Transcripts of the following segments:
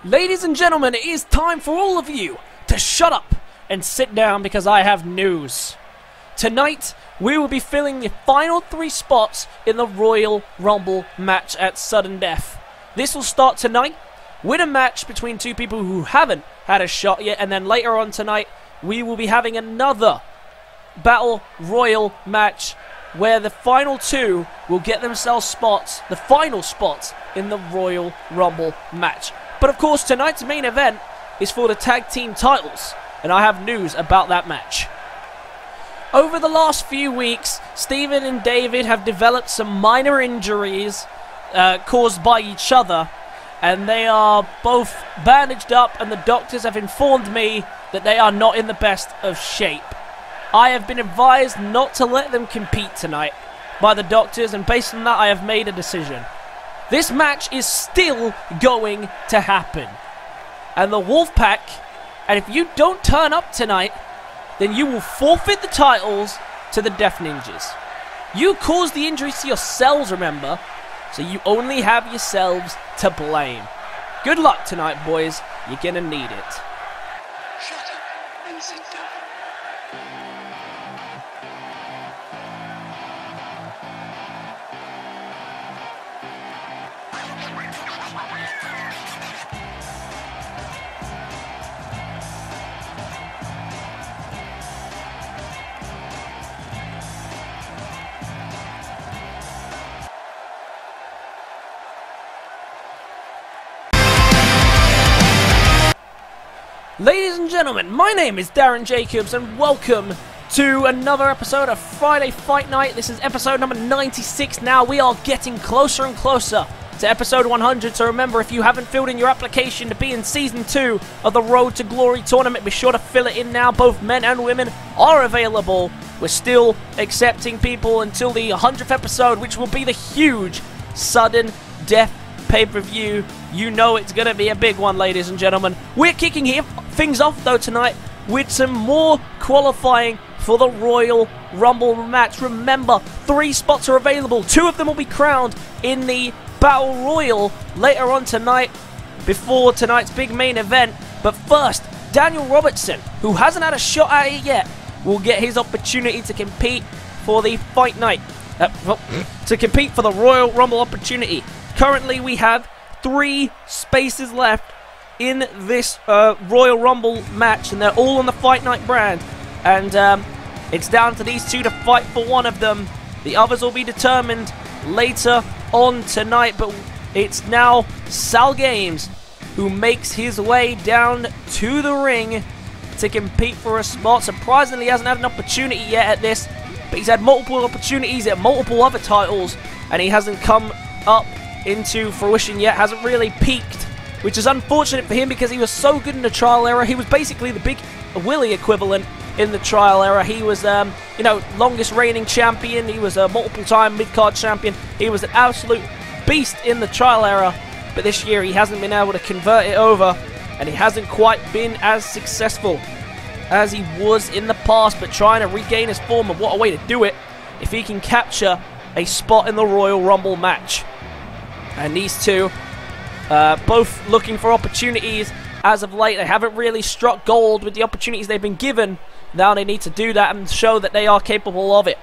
Ladies and gentlemen, it is time for all of you to shut up and sit down because I have news. Tonight, we will be filling the final 3 spots in the Royal Rumble match at sudden death. This will start tonight with a match between 2 people who haven't had a shot yet, and then later on tonight, we will be having another Battle Royal match where the final 2 will get themselves spots, the final spots in the Royal Rumble match. But of course, tonight's main event is for the tag team titles, and I have news about that match. Over the last few weeks, Steven and David have developed some minor injuries caused by each other, and they are both bandaged up, and the doctors have informed me that they are not in the best of shape. I have been advised not to let them compete tonight by the doctors, and based on that, I have made a decision. This match is still going to happen. And the Wolfpac, and if you don't turn up tonight, then you will forfeit the titles to the Death Ninjas. You caused the injuries to yourselves, remember? So you only have yourselves to blame. Good luck tonight, boys. You're gonna need it. Shut up and sit down. Ladies and gentlemen, my name is Darren Jacobs, and welcome to another episode of Friday Fight Night. This is episode number 96 now. We are getting closer and closer to episode 100, so remember, if you haven't filled in your application to be in Season 2 of the Road to Glory tournament, be sure to fill it in now. Both men and women are available. We're still accepting people until the 100th episode, which will be the huge sudden death pay-per-view. You know it's going to be a big one, ladies and gentlemen. We're kicking things off, though, tonight with some more qualifying for the Royal Rumble match. Remember, 3 spots are available. 2 of them will be crowned in the Battle Royal later on tonight, before tonight's big main event. But first, Daniel Robertson, who hasn't had a shot at it yet, will get his opportunity to compete for the Fight Night. To compete for the Royal Rumble opportunity. Currently, we have 3 spaces left in this Royal Rumble match, and they're all on the Fight Night brand. And it's down to these 2 to fight for one of them. The others will be determined later on tonight, but it's now SaLgames who makes his way down to the ring to compete for a spot. Surprisingly, he hasn't had an opportunity yet at this, but he's had multiple opportunities at multiple other titles, and he hasn't come up into fruition yet, hasn't really peaked, which is unfortunate for him because he was so good in the trial era. He was basically the big Willie equivalent in the trial era. He was, you know, longest reigning champion. He was a multiple-time mid-card champion. He was an absolute beast in the trial era, but this year he hasn't been able to convert it over, and he hasn't quite been as successful as he was in the past, but trying to regain his form, and what a way to do it if he can capture a spot in the Royal Rumble match. And these 2, both looking for opportunities as of late. They haven't really struck gold with the opportunities they've been given. Now they need to do that and show that they are capable of it.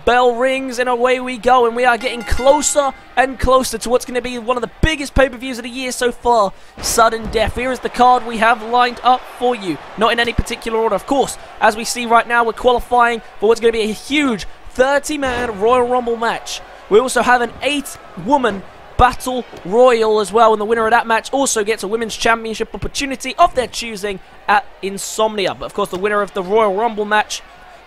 Bell rings and away we go, and we are getting closer and closer to what's going to be one of the biggest pay-per-views of the year so far, Sudden Death. Here is the card we have lined up for you, not in any particular order, of course. As we see right now, we're qualifying for what's going to be a huge 30-man Royal Rumble match. We also have an 8-woman Battle Royal as well, and the winner of that match also gets a Women's Championship opportunity of their choosing at Insomnia. But of course, the winner of the Royal Rumble match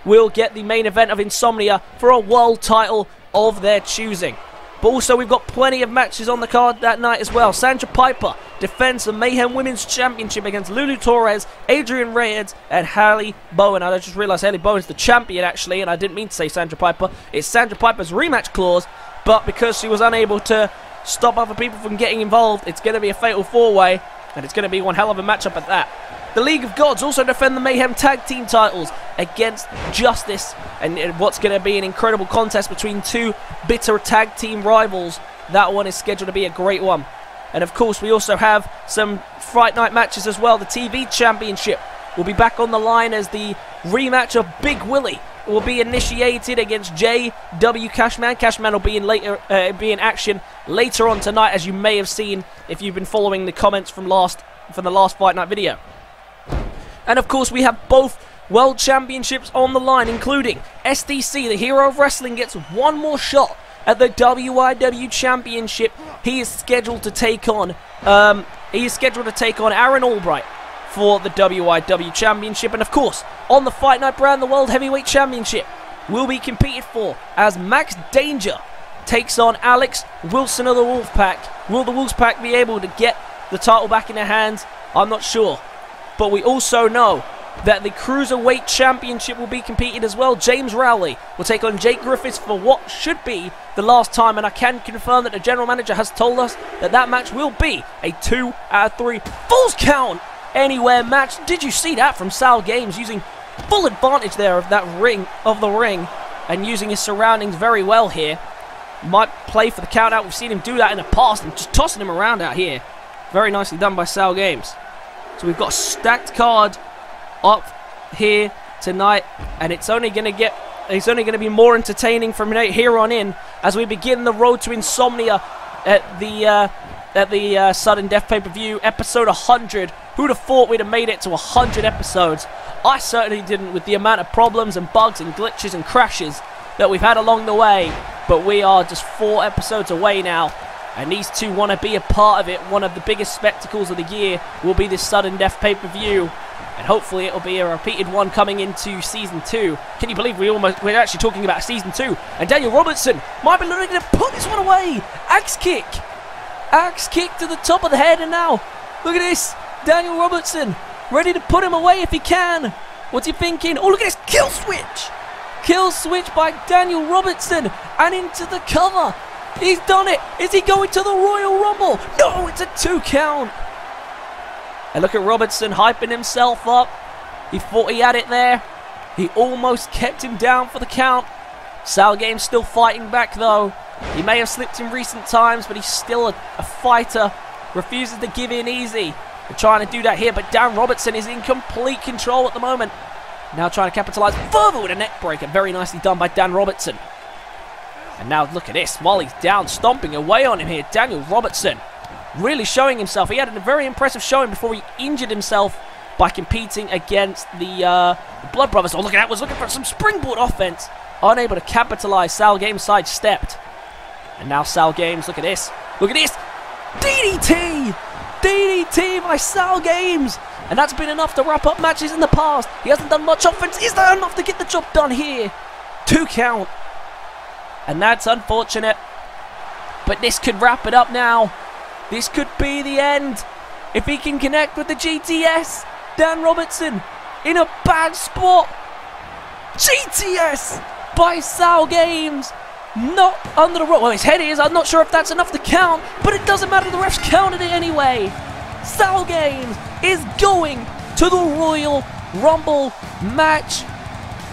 will get the main event of Insomnia for a world title of their choosing. But also, we've got plenty of matches on the card that night as well. Sandra Piper defends the Mayhem Women's Championship against Lulu Torres, Adrian Reyes, and Haley Bowen. I just realized Haley Bowen's the champion, actually, and I didn't mean to say Sandra Piper. It's Sandra Piper's rematch clause, but because she was unable to stop other people from getting involved, it's going to be a fatal 4-way, and it's going to be one hell of a matchup at that. The League of Gods also defend the Mayhem Tag Team titles against Justice. And what's going to be an incredible contest between two bitter tag team rivals. That one is scheduled to be a great one. And of course, we also have some Fright Night matches as well. The TV Championship will be back on the line as the rematch of Big Willie will be initiated against J.W Cashman. Cashman will be in action later on tonight, as you may have seen if you've been following the comments from the last Fight Night video. And of course, we have both World Championships on the line, including SDC, the hero of wrestling, gets one more shot at the WIW Championship. He is scheduled to take on Aaron Albright for the WIW Championship. And of course, on the Fight Night brand, the World Heavyweight Championship will be competed for as Max Danger takes on Alex Wilson of the Wolfpac. Will the Wolfpac be able to get the title back in their hands? I'm not sure. But we also know that the Cruiserweight Championship will be competed as well. James Rowley will take on Jake Griffiths for what should be the last time, and I can confirm that the general manager has told us that that match will be a 2 out of 3 Falls Count Anywhere match. Did you see that from SaLgames, using full advantage there of that ring and using his surroundings very well here. Might play for the count out. We've seen him do that in the past and just tossing him around out here. Very nicely done by SaLgames. So we've got a stacked card up here tonight, and it's only going to be more entertaining from here on in as we begin the road to insomnia at the Sudden Death pay-per-view, episode 100. Who'd have thought we'd have made it to 100 episodes? I certainly didn't, with the amount of problems and bugs and glitches and crashes that we've had along the way. But we are just 4 episodes away now, and these two want to be a part of it. One of the biggest spectacles of the year will be this Sudden Death pay-per-view, and hopefully it'll be a repeated one coming into Season 2. Can you believe we're actually talking about Season 2? And Daniel Robertson might be looking to put this one away. Axe kick to the top of the head, and now, look at this. Daniel Robertson, ready to put him away if he can. What's he thinking? Oh, look at this kill switch. Kill switch by Daniel Robertson, and into the cover. He's done it. Is he going to the Royal Rumble? No, it's a 2 count. And look at Robertson hyping himself up. He thought he had it there. He almost kept him down for the count. SaLgames still fighting back though. He may have slipped in recent times, but he's still a fighter. Refuses to give in easy. They're trying to do that here, but Dan Robertson is in complete control at the moment. Now trying to capitalise further with a neck breaker. Very nicely done by Dan Robertson. And now look at this. While he's down, stomping away on him here, Daniel Robertson really showing himself. He had a very impressive showing before he injured himself by competing against the Blood Brothers. Oh, look at that. Was looking for some springboard offense. Unable to capitalise. SaLgames sidestepped. And now SaLgames, look at this. Look at this. DDT! DDT by SaLgames! And that's been enough to wrap up matches in the past. He hasn't done much offense. Is that enough to get the job done here? 2 count. And that's unfortunate. But this could wrap it up now. This could be the end. If he can connect with the GTS. Dan Robertson in a bad spot. GTS by SaLgames. Not under the rope. Well, his head is. I'm not sure if that's enough to count, but it doesn't matter. The refs counted it anyway. SaLgames is going to the Royal Rumble match.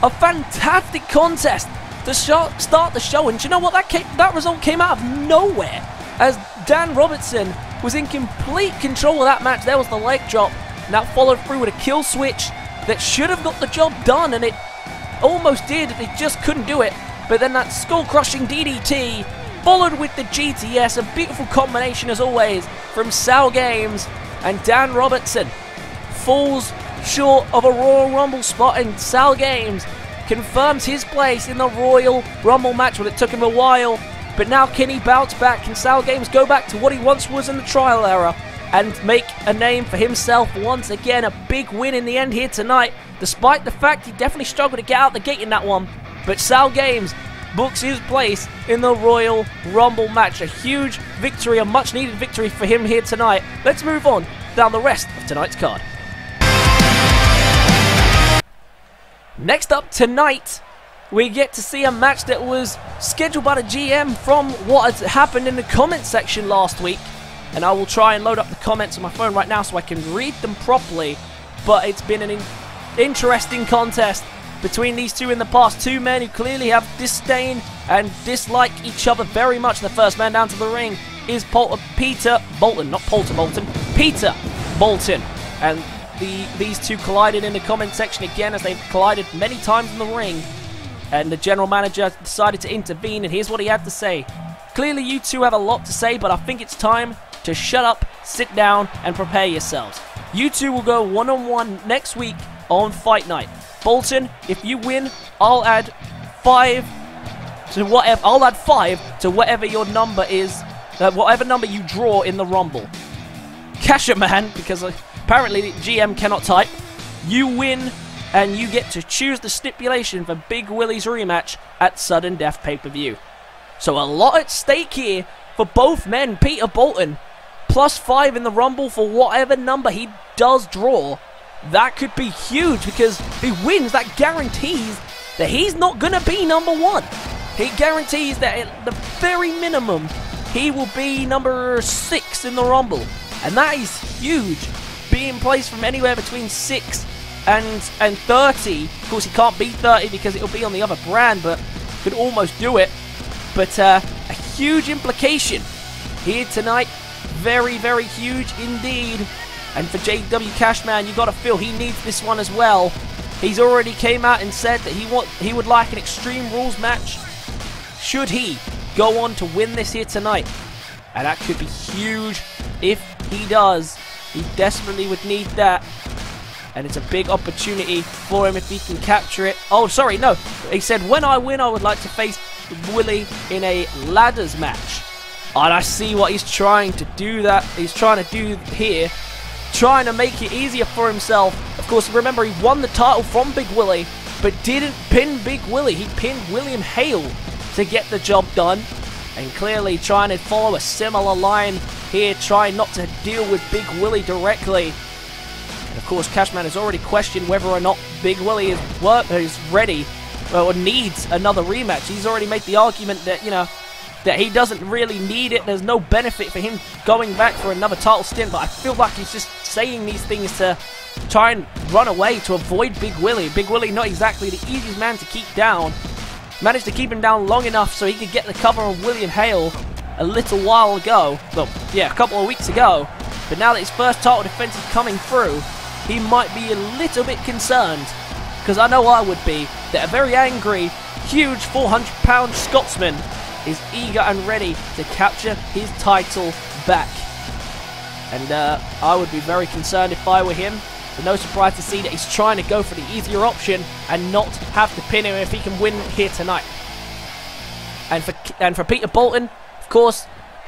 A fantastic contest to start the show. And do you know what? That result came out of nowhere, as Dan Robertson was in complete control of that match. There was the leg drop. Now followed through with a kill switch that should have got the job done, and it almost did. It just couldn't do it. But then that skull-crushing DDT, followed with the GTS, a beautiful combination as always from SaLgames, and Dan Robertson falls short of a Royal Rumble spot, and SaLgames confirms his place in the Royal Rumble match. Well, it took him a while, but now can he bounce back? Can SaLgames go back to what he once was in the trial era and make a name for himself once again? A big win in the end here tonight, despite the fact he definitely struggled to get out the gate in that one. But SaLgames books his place in the Royal Rumble match. A huge victory, a much needed victory for him here tonight. Let's move on down the rest of tonight's card. Next up tonight, we get to see a match that was scheduled by the GM from what had happened in the comment section last week. And I will try and load up the comments on my phone right now so I can read them properly. but it's been an interesting contest between these two in the past. Two men who clearly have disdain and dislike each other very much. The first man down to the ring is Peter Bolton, not Polter Bolton, Peter Bolton. And these two collided in the comment section again, as they've collided many times in the ring. And the general manager decided to intervene, and here's what he had to say. Clearly you two have a lot to say, but I think it's time to shut up, sit down, and prepare yourselves. You two will go one-on-one next week on Fight Night. Bolton, if you win, I'll add 5 to whatever. I'll add 5 to whatever your number is, whatever number you draw in the Rumble. Cashman, because apparently the GM cannot type. You win, and you get to choose the stipulation for Big Willie's rematch at Sudden Death pay-per-view. So a lot at stake here for both men. Peter Bolton, +5 in the Rumble for whatever number he does draw. That could be huge, because if he wins, that guarantees that he's not going to be number 1. He guarantees that at the very minimum, he will be number 6 in the Rumble. And that is huge, being placed from anywhere between 6 and 30. Of course, he can't beat 30 because it'll be on the other brand, but could almost do it. But a huge implication here tonight. Very, very huge indeed. And for J.W Cashman, you got to feel he needs this one as well. He's already came out and said that he would like an Extreme Rules match should he go on to win this here tonight. And that could be huge if he does. He desperately would need that. And it's a big opportunity for him if he can capture it. Oh, sorry, no. He said, when I win, I would like to face Willie in a ladders match. And I see what he's trying to do he's trying to do here. Trying to make it easier for himself. Of course, remember, he won the title from Big Willie, but didn't pin Big Willie. He pinned William Hale to get the job done. And clearly trying to follow a similar line here, trying not to deal with Big Willie directly. And of course, Cashman has already questioned whether or not Big Willie is ready or needs another rematch. He's already made the argument that, you know, that he doesn't really need it. There's no benefit for him going back for another title stint, but I feel like he's just saying these things to try and run away, to avoid Big Willie. Big Willie, not exactly the easiest man to keep down. Managed to keep him down long enough so he could get the cover of William Hale a little while ago. Well, yeah, a couple of weeks ago. But now that his first title defense is coming through, he might be a little bit concerned. Because I know I would be, that a very angry, huge 400-pound Scotsman is eager and ready to capture his title back. And I would be very concerned if I were him. But no surprise to see that he's trying to go for the easier option and not have to pin him if he can win here tonight. And for Peter Bolton, of course,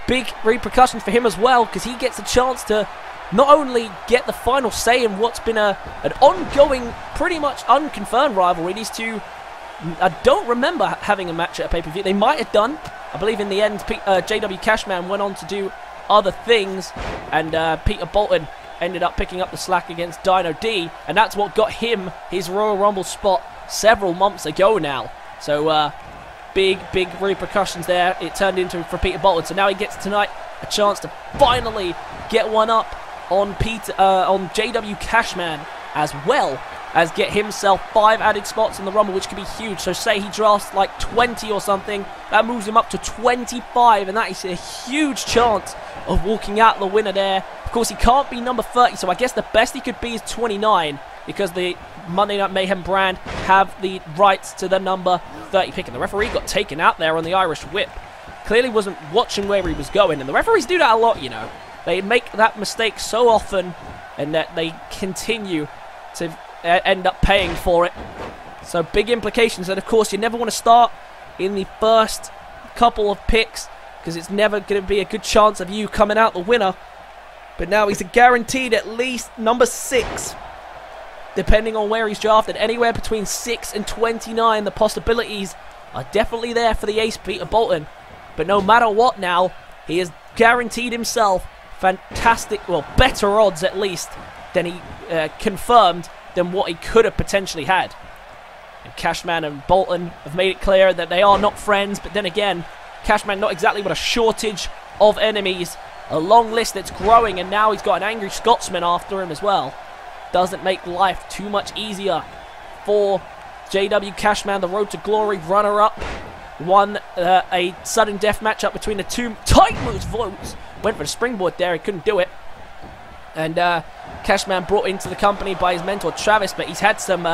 big repercussions for him as well, because he gets a chance to not only get the final say in what's been an ongoing, pretty much unconfirmed rivalry. These two, I don't remember having a match at a pay-per-view. They might have done. I believe in the end, J.W Cashman went on to do other things, and Peter Bolton ended up picking up the slack against Dino D, and that's what got him his Royal Rumble spot several months ago now. So big repercussions there it turned into for Peter Bolton. So now he gets tonight a chance to finally get one up on J.W Cashman, as well as get himself 5 added spots in the Rumble, which could be huge. So say he drafts like 20 or something, that moves him up to 25, and that is a huge chance of walking out the winner there. Of course, he can't be number 30, so I guess the best he could be is 29, because the Monday Night Mayhem brand have the rights to the number 30 pick. And the referee got taken out there on the Irish Whip. Clearly wasn't watching where he was going, and the referees do that a lot, you know. They make that mistake so often, and that they continue to end up paying for it. So big implications, and of course you never want to start in the first couple of picks, because it's never going to be a good chance of you coming out the winner. But now he's guaranteed at least number 6, depending on where he's drafted. Anywhere between 6 and 29, the possibilities are definitely there for the ace Peter Bolton. But no matter what now, he has guaranteed himself fantastic, well, better odds at least than he confirmed than what he could have potentially had. And Cashman and Bolton have made it clear that they are not friends, but then again, Cashman not exactly with a shortage of enemies, a long list that's growing, and now he's got an angry Scotsman after him as well. doesn't make life too much easier for J.W Cashman, the Road to Glory runner-up. Won a sudden death matchup between the two. Tight moves, votes. Went for the springboard there, he couldn't do it. And Cashman brought into the company by his mentor Travis, but he's had some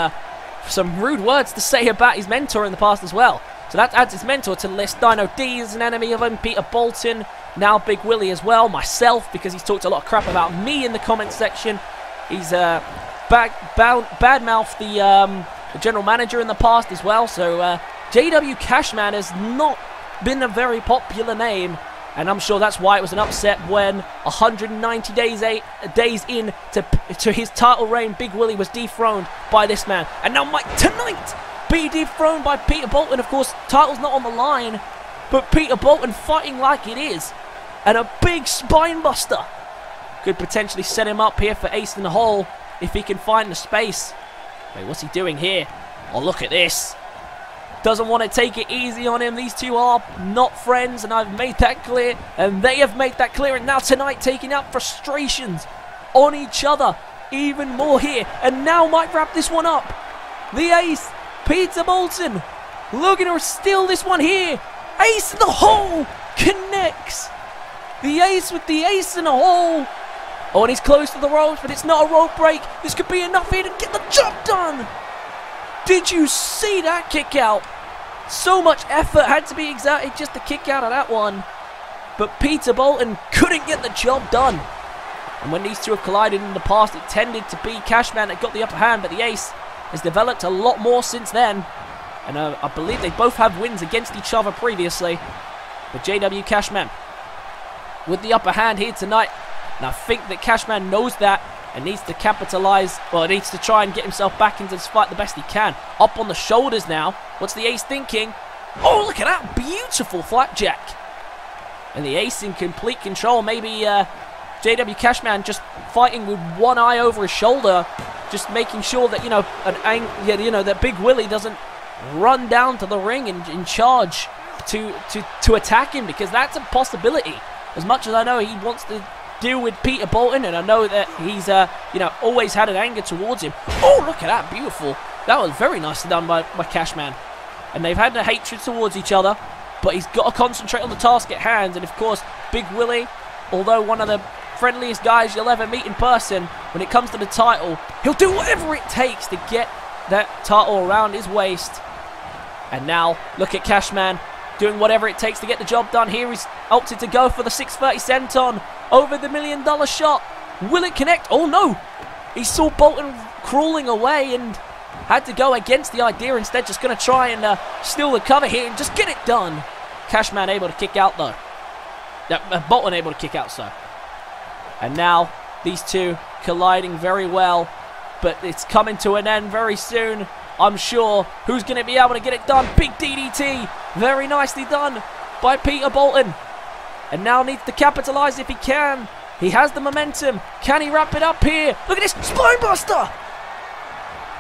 rude words to say about his mentor in the past as well. So that adds his mentor to the list. Dino D is an enemy of him, Peter Bolton, now Big Willie as well, myself, because he's talked a lot of crap about me in the comment section. He's badmouthed the general manager in the past as well. So J.W Cashman has not been a very popular name, and I'm sure that's why it was an upset when 190 days in to his title reign, Big Willie was dethroned by this man. And now Mike tonight be dethroned by Peter Bolton. Of course, title's not on the line, but Peter Bolton fighting like it is. And a big spine buster could potentially set him up here for ace in the hole if he can find the space. Wait, what's he doing here? Oh, look at this. Doesn't want to take it easy on him. These two are not friends, and I've made that clear, and they have made that clear. And now tonight taking out frustrations on each other even more here, and now might wrap this one up. The ace, Peter Bolton, looking to steal this one here. Ace in the hole connects. The ace with the ace in the hole. Oh, and he's close to the ropes, but it's not a rope break. This could be enough here to get the job done. Did you see that kick out? So much effort had to be exerted just to kick out of that one. But Peter Bolton couldn't get the job done. And when these two have collided in the past, it tended to be Cashman that got the upper hand, but the ace has developed a lot more since then. And I believe they both have wins against each other previously. But J.W Cashman with the upper hand here tonight. And I think that Cashman knows that and needs to capitalize, well, needs to try and get himself back into this fight the best he can. Up on the shoulders now. What's the ace thinking? Oh, look at that. Beautiful flapjack. And the ace in complete control. Maybe J.W Cashman just fighting with one eye over his shoulder, just making sure that, that Big Willie doesn't run down to the ring and charge to attack him, because that's a possibility. As much as I know he wants to deal with Peter Bolton, and I know that he's always had an anger towards him. Oh, look at that, beautiful. That was very nicely done by Cashman. And they've had a hatred towards each other, but he's got to concentrate on the task at hand. And of course, Big Willie, although one of the friendliest guys you'll ever meet in person, when it comes to the title, he'll do whatever it takes to get that title around his waist. And now, look at Cashman doing whatever it takes to get the job done. Here he's opted to go for the 630 senton over the $1 million shot. Will it connect? Oh no! He saw Bolton crawling away and had to go against the idea instead. Just going to try and steal the cover here and just get it done. Cashman able to kick out though. Bolton able to kick out, so. And now these two colliding very well, but it's coming to an end very soon, I'm sure. Who's going to be able to get it done? Big DDT. Very nicely done by Peter Bolton. And now needs to capitalize if he can. He has the momentum. Can he wrap it up here? Look at this. Spinebuster.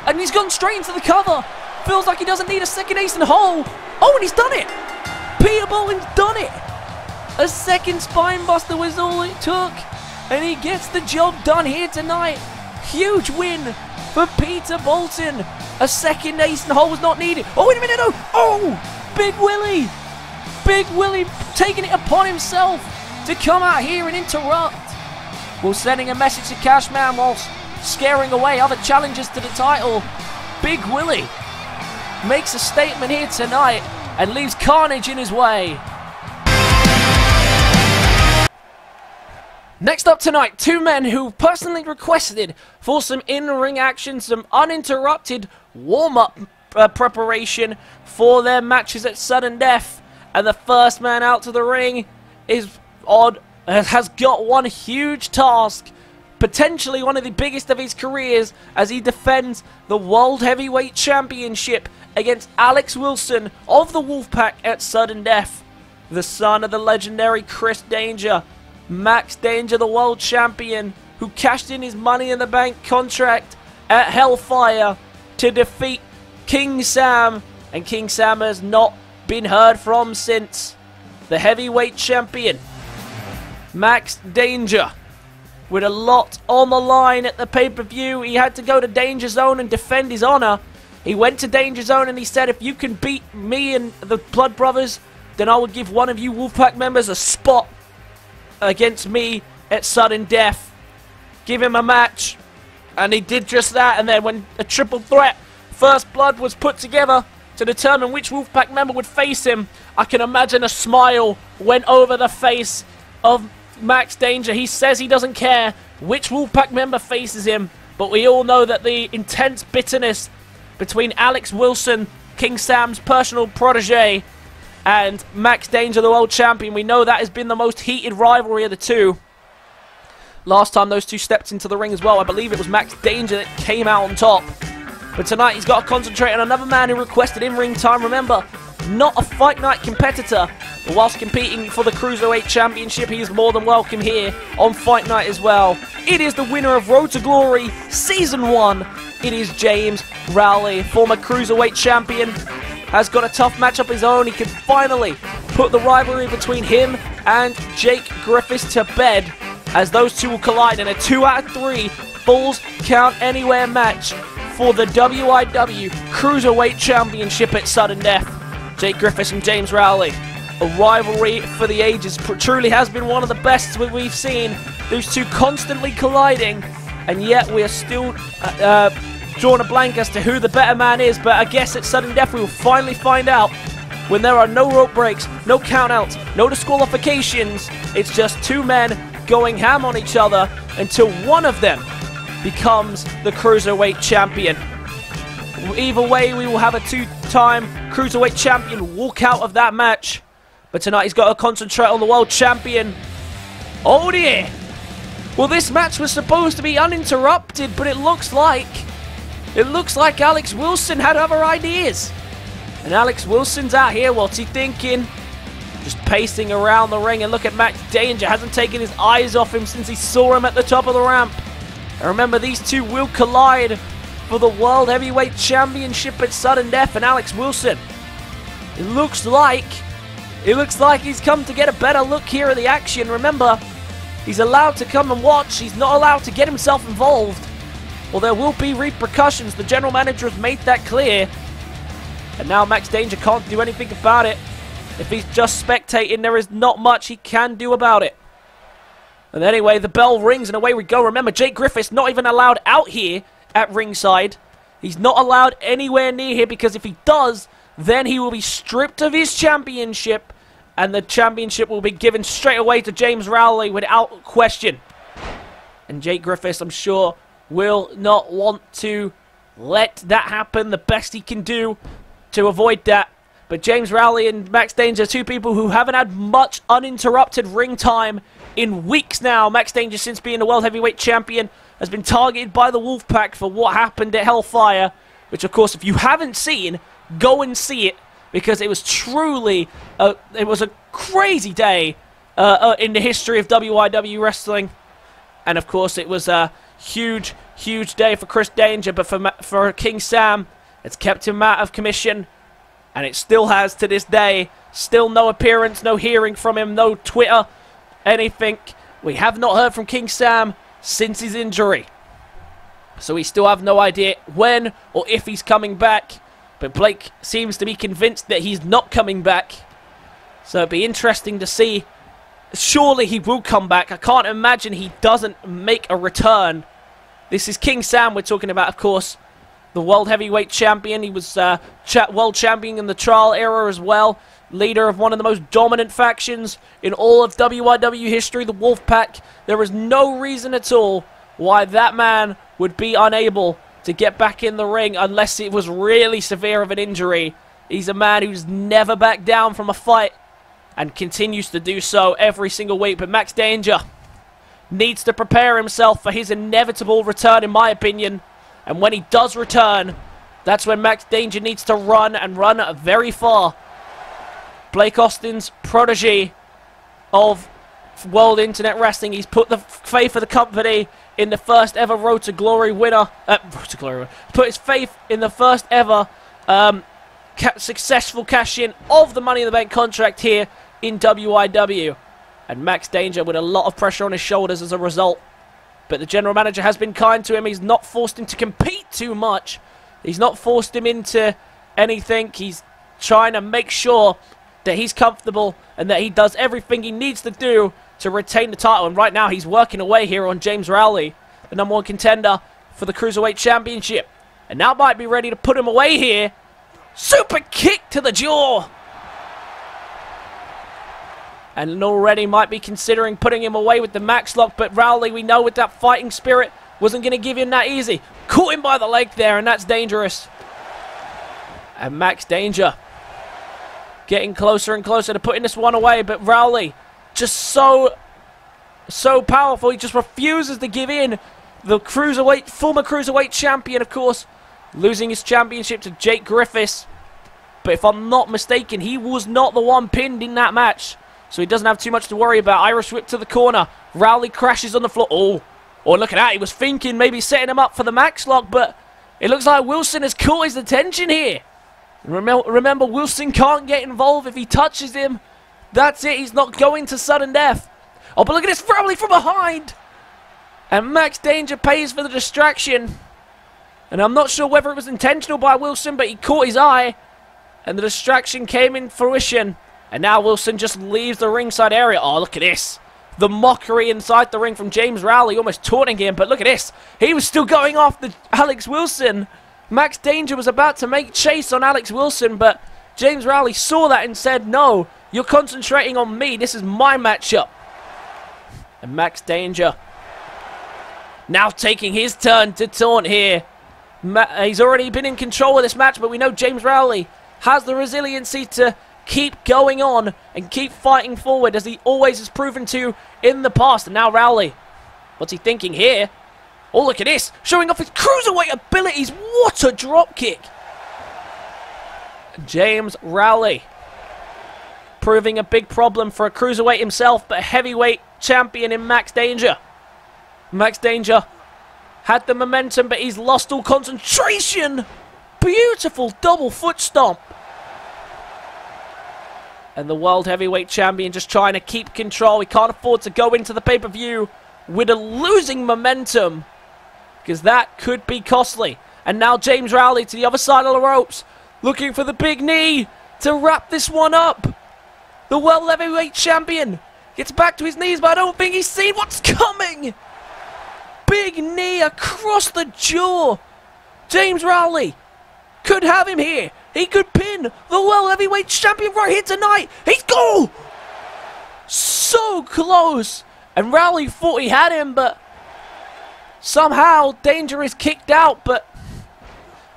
And he's gone straight into the cover. Feels like he doesn't need a second ace in the hole. Oh, and he's done it. Peter Bolton's done it. A second spinebuster was all it took. And he gets the job done here tonight. Huge win for Peter Bolton. A second ace in the hole was not needed. Oh, wait a minute. No. Oh, Big Willie. Big Willie taking it upon himself to come out here and interrupt. While sending a message to Cashman whilst scaring away other challengers to the title. Big Willie makes a statement here tonight and leaves carnage in his way. Next up tonight, two men who personally requested for some in-ring action, some uninterrupted warm-up preparation for their matches at sudden death. And the first man out to the ring has got one huge task, potentially one of the biggest of his careers, as he defends the World Heavyweight Championship against Alex Wilson of the Wolfpac at sudden death. The son of the legendary Chris Danger, Max Danger, the world champion, who cashed in his Money in the Bank contract at Hellfire to defeat King Sam, and King Sam has not been heard from since. The heavyweight champion, Max Danger, with a lot on the line at the pay-per-view. He had to go to Danger Zone and defend his honor. He went to Danger Zone and he said, if you can beat me and the Blood Brothers, then I will give one of you Wolfpac members a spot against me at sudden death. Give him a match. And he did just that. And then when a triple threat First Blood was put together to determine which Wolfpac member would face him, I can imagine a smile went over the face of Max Danger. He says he doesn't care which Wolfpac member faces him, but we all know that the intense bitterness between Alex Wilson, King Sam's personal protege, and Max Danger, the world champion, we know that has been the most heated rivalry of the two. Last time those two stepped into the ring as well, I believe it was Max Danger that came out on top. But tonight he's got to concentrate on another man who requested in-ring time. Remember, not a Fight Night competitor, but whilst competing for the Cruiserweight Championship, he is more than welcome here on Fight Night as well. It is the winner of Road to Glory Season 1. It is James Rowley, former Cruiserweight Champion. Has got a tough match of his own. He can finally put the rivalry between him and Jake Griffiths to bed, as those two will collide in a 2 out of 3 Falls Count Anywhere match for the WIW Cruiserweight Championship at sudden death. Jake Griffiths and James Rowley. A rivalry for the ages. Truly has been one of the best we've seen. Those two constantly colliding, and yet we are still drawing a blank as to who the better man is. But I guess at sudden death we will finally find out, when there are no rope breaks, no countouts, no disqualifications. It's just two men going ham on each other until one of them becomes the Cruiserweight Champion. Either way, we will have a 2-time Cruiserweight Champion walk out of that match. But tonight he's got to concentrate on the World Champion. Oh dear! Well, this match was supposed to be uninterrupted, but it looks like Alex Wilson had other ideas. And Alex Wilson's out here, what's he thinking? Just pacing around the ring, and look at Max Danger. Hasn't taken his eyes off him since he saw him at the top of the ramp. And remember, these two will collide for the World Heavyweight Championship at sudden death. And Alex Wilson, it looks like he's come to get a better look here at the action. Remember, he's allowed to come and watch. He's not allowed to get himself involved. Well, there will be repercussions. The general manager has made that clear. And now Max Danger can't do anything about it. If he's just spectating, there is not much he can do about it. And anyway, the bell rings and away we go. Remember, Jake Griffiths not even allowed out here at ringside. He's not allowed anywhere near here, because if he does, then he will be stripped of his championship, and the championship will be given straight away to James Rowley without question. And Jake Griffiths, I'm sure, will not want to let that happen. The best he can do to avoid that. But James Rowley and Max Danger, two people who haven't had much uninterrupted ring time in weeks now. Max Danger, since being the World Heavyweight Champion, has been targeted by the Wolfpac for what happened at Hellfire, which, of course, if you haven't seen, go and see it, because it was truly it was a crazy day in the history of WIW wrestling. And, of course, it was a huge, huge day for Chris Danger, but for King Sam, it's kept him out of commission. And it still has to this day. Still no appearance, no hearing from him, no Twitter, anything. We have not heard from King Sam since his injury. So we still have no idea when or if he's coming back. But Blake seems to be convinced that he's not coming back. So it'd be interesting to see. Surely he will come back. I can't imagine he doesn't make a return. This is King Sam we're talking about, of course. The World Heavyweight Champion. He was World Champion in the trial era as well. Leader of one of the most dominant factions in all of WIW history, the Wolfpac. There is no reason at all why that man would be unable to get back in the ring unless it was really severe of an injury. He's a man who's never backed down from a fight and continues to do so every single week. But Max Danger needs to prepare himself for his inevitable return, in my opinion. And when he does return, that's when Max Danger needs to run, and run very far. Blake Austin's protege of World Internet Wrestling. He's put the faith of the company in the first ever Road to Glory winner. Put his faith in the first ever successful cash-in of the Money in the Bank contract here in WIW. And Max Danger with a lot of pressure on his shoulders as a result. But the general manager has been kind to him. He's not forced him to compete too much. He's not forced him into anything. He's trying to make sure that he's comfortable and that he does everything he needs to do to retain the title. And right now he's working away here on James Rowley, the #1 contender for the Cruiserweight Championship. And now might be ready to put him away here. Super kick to the jaw. And already might be considering putting him away with the max lock. But Rowley, we know with that fighting spirit, wasn't going to give him that easy. Caught him by the leg there, and that's dangerous. And Max Danger getting closer and closer to putting this one away. But Rowley, just so powerful. He just refuses to give in. The former Cruiserweight champion, of course, losing his championship to Jake Griffiths. But if I'm not mistaken, he was not the one pinned in that match. So he doesn't have too much to worry about. Irish whip to the corner. Rowley crashes on the floor. Oh, look at that. He was thinking maybe setting him up for the max lock, but it looks like Wilson has caught his attention here. Remember, Wilson can't get involved. If he touches him, that's it. He's not going to sudden death. Oh, but look at this. Rowley from behind. And Max Danger pays for the distraction. And I'm not sure whether it was intentional by Wilson, but he caught his eye. And the distraction came in fruition. And now Wilson just leaves the ringside area. Oh, look at this. The mockery inside the ring from James Rowley, almost taunting him. But look at this. He was still going after Alex Wilson. Max Danger was about to make chase on Alex Wilson, but James Rowley saw that and said, no, you're concentrating on me. This is my matchup. And Max Danger now taking his turn to taunt here. He's already been in control of this match, but we know James Rowley has the resiliency to keep going on and keep fighting forward, as he always has proven to in the past. And now Rowley, what's he thinking here? Oh, look at this, showing off his cruiserweight abilities. What a drop kick. James Rowley proving a big problem for a cruiserweight himself, but a heavyweight champion in Max Danger. Max Danger had the momentum, but he's lost all concentration. Beautiful double foot stomp. And the World Heavyweight Champion just trying to keep control. He can't afford to go into the pay-per-view with a losing momentum, because that could be costly. And now James Rowley to the other side of the ropes, looking for the big knee to wrap this one up. The World Heavyweight Champion gets back to his knees, but I don't think he's seen what's coming. Big knee across the jaw. James Rowley could have him here. He could pin the World Heavyweight Champion right here tonight. He's gone! So close. And Rowley thought he had him, but somehow Danger is kicked out. But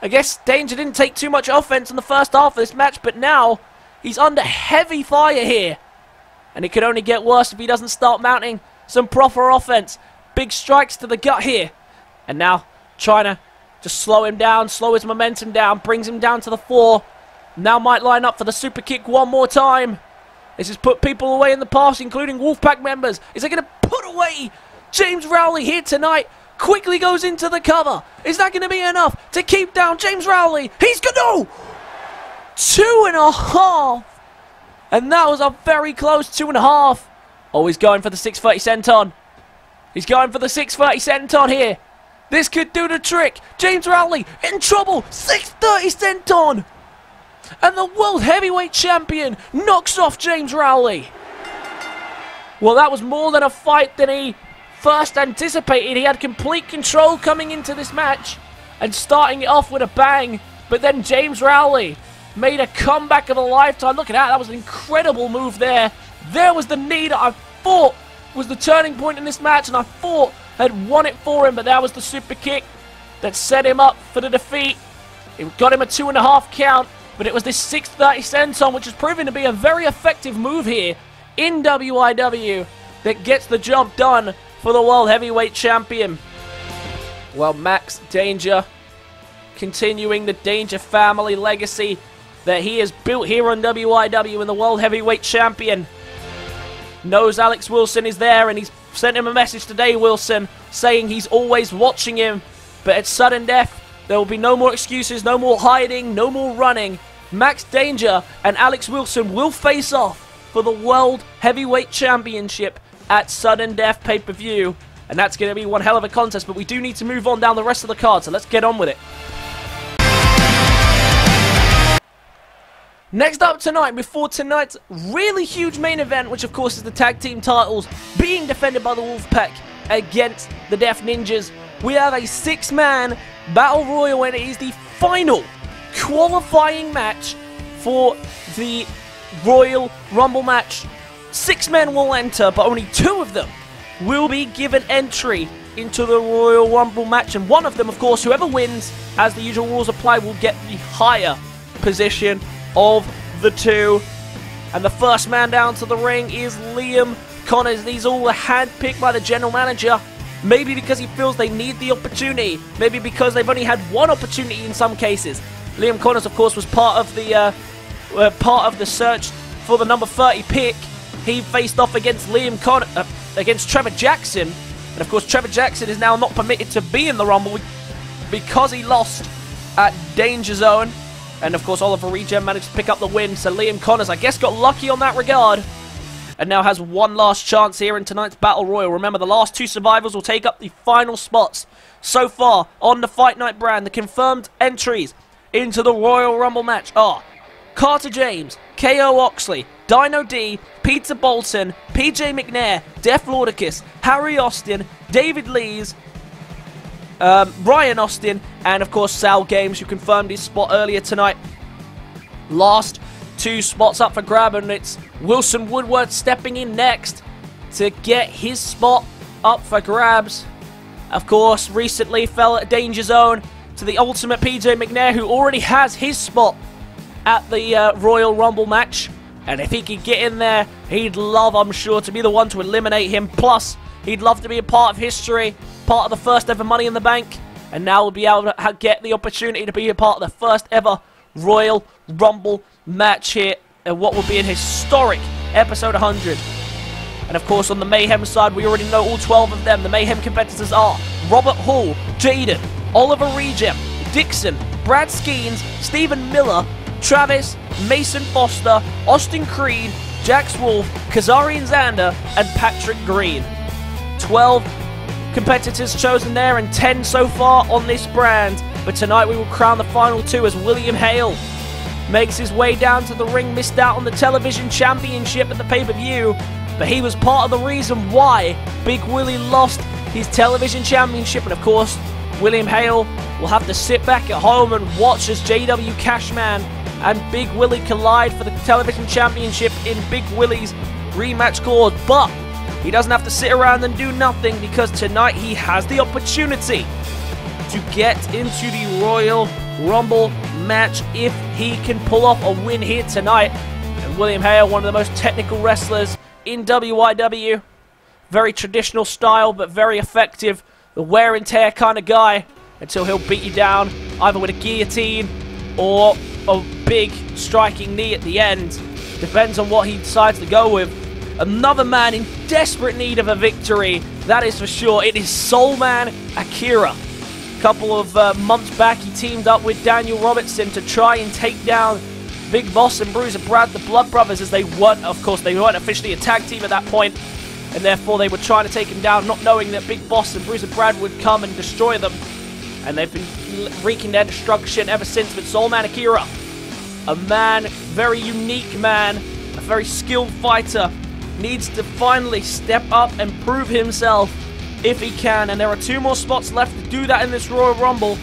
I guess Danger didn't take too much offense in the first half of this match, but now he's under heavy fire here. And it could only get worse if he doesn't start mounting some proper offense. Big strikes to the gut here. And now trying to just slow him down, slow his momentum down, brings him down to the floor. Now might line up for the super kick one more time. This has put people away in the past, including Wolfpac members. Is he going to put away James Rowley here tonight? Quickly goes into the cover. Is that going to be enough to keep down James Rowley? He's going to... 2.5. And that was a very close 2.5. Oh, he's going for the 630 senton. He's going for the 630 senton here. This could do the trick. James Rowley in trouble. 630 senton. And the World Heavyweight Champion knocks off James Rowley. Well, that was more than a fight than he first anticipated. He had complete control coming into this match and starting it off with a bang. But then James Rowley made a comeback of a lifetime. Look at that. That was an incredible move there. There was the knee that I thought was the turning point in this match, and I thought had won it for him, but that was the super kick that set him up for the defeat. It got him a 2.5 count, but it was this 630 senton, which has proven to be a very effective move here in WIW that gets the job done for the World Heavyweight Champion. Well, Max Danger continuing the Danger family legacy that he has built here on WIW, and the World Heavyweight Champion knows Alex Wilson is there, and he's sent him a message today, Wilson, saying he's always watching him. But at sudden death, there will be no more excuses, no more hiding, no more running. Max Danger and Alex Wilson will face off for the World Heavyweight Championship at Sudden Death pay-per-view And that's going to be one hell of a contest, but we do need to move on down the rest of the card, so let's get on with it. Next up tonight, before tonight's really huge main event, which of course is the tag team titles being defended by the Wolfpac against the Death Ninjas, we have a 6-man battle royal, and it is the final qualifying match for the Royal Rumble match. 6 men will enter, but only 2 of them will be given entry into the Royal Rumble match, and one of them, of course, whoever wins, as the usual rules apply, will get the higher position of the 2. And the first man down to the ring is Liam Connors. These all were handpicked by the general manager, maybe because he feels they need the opportunity, maybe because they've only had one opportunity in some cases. Liam Connors, of course, was part of the search for the number 30 pick. He faced off against against Trevor Jackson, and of course Trevor Jackson is now not permitted to be in the Rumble because he lost at Danger Zone. And of course Oliver Regen managed to pick up the win, so Liam Connors, I guess, got lucky on that regard, and now has one last chance here in tonight's Battle Royal. Remember, the last 2 survivors will take up the final spots so far on the Fight Night brand. The confirmed entries into the Royal Rumble match are Carter James, K.O. Oxley, Dino D, Peter Bolton, PJ McNair, Def Lordicus, Harry Austin, David Lees, Ryan Austin, and of course SaLgames, who confirmed his spot earlier tonight. Last 2 spots up for grab, and it's Wilson Woodward stepping in next to get his spot up for grabs. Of course, recently fell at Danger Zone to the ultimate PJ McNair, who already has his spot at the Royal Rumble match. And if he could get in there, he'd love, I'm sure, to be the one to eliminate him. Plus, he'd love to be a part of history, part of the first ever Money in the Bank, and now we'll be able to get the opportunity to be a part of the first ever Royal Rumble match here, and what will be an historic episode 100. And of course, on the Mayhem side, we already know all 12 of them. The Mayhem competitors are Robert Hall, Jaden, Oliver Regem, Dixon, Brad Skeens, Stephen Miller, Travis, Mason Foster, Austin Creed, Jax Wolf, Kazarian Zander, and Patrick Green. 12 competitors chosen there, and 10 so far on this brand. But tonight we will crown the final 2 as William Hale makes his way down to the ring. Missed out on the television championship at the pay-per-view, but he was part of the reason why Big Willie lost his television championship. And of course, William Hale will have to sit back at home and watch as J.W Cashman and Big Willie collide for the television championship in Big Willie's rematch clause. But he doesn't have to sit around and do nothing, because tonight he has the opportunity to get into the Royal Rumble match if he can pull off a win here tonight. And William Hale, one of the most technical wrestlers in WIW. Very traditional style, but very effective. The wear and tear kind of guy, until he'll beat you down either with a guillotine or a big striking knee at the end. Depends on what he decides to go with. Another man in desperate need of a victory, that is for sure. It is Soulman Akira. A couple of months back, he teamed up with Daniel Robertson to try and take down Big Boss and Bruiser Brad, the Blood Brothers, as they weren't, of course, they weren't officially a tag team at that point, and therefore they were trying to take him down, not knowing that Big Boss and Bruiser Brad would come and destroy them. And they've been wreaking their destruction ever since. But Soulman Akira, a man, very unique man, a very skilled fighter, needs to finally step up and prove himself if he can. And there are 2 more spots left to do that in this Royal Rumble.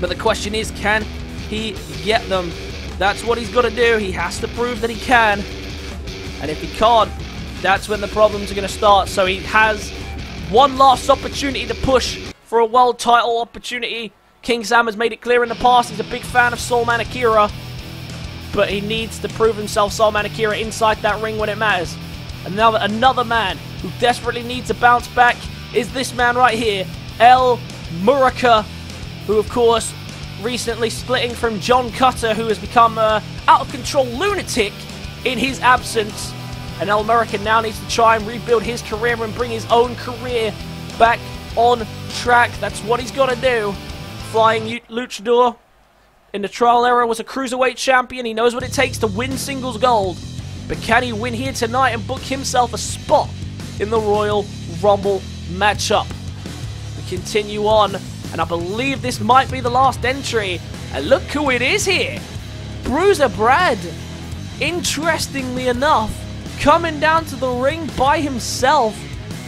But the question is, can he get them? That's what he's got to do. He has to prove that he can. And if he can't, that's when the problems are going to start. So he has one last opportunity to push for a world title opportunity. King Sam has made it clear in the past he's a big fan of Soulman Akira, but he needs to prove himself, Soulman Akira, inside that ring when it matters. Another man who desperately needs to bounce back is this man right here, Murica, who of course recently splitting from John Cutter, who has become out of control lunatic in his absence. And Murica now needs to try and rebuild his career and bring his own career back on track. That's what he's got to do. Flying Luchador in the trial era was a cruiserweight champion. He knows what it takes to win singles gold. But can he win here tonight and book himself a spot in the Royal Rumble matchup. We continue on, and I believe this might be the last entry. And look who it is here. Bruiser Brad. Interestingly enough, coming down to the ring by himself.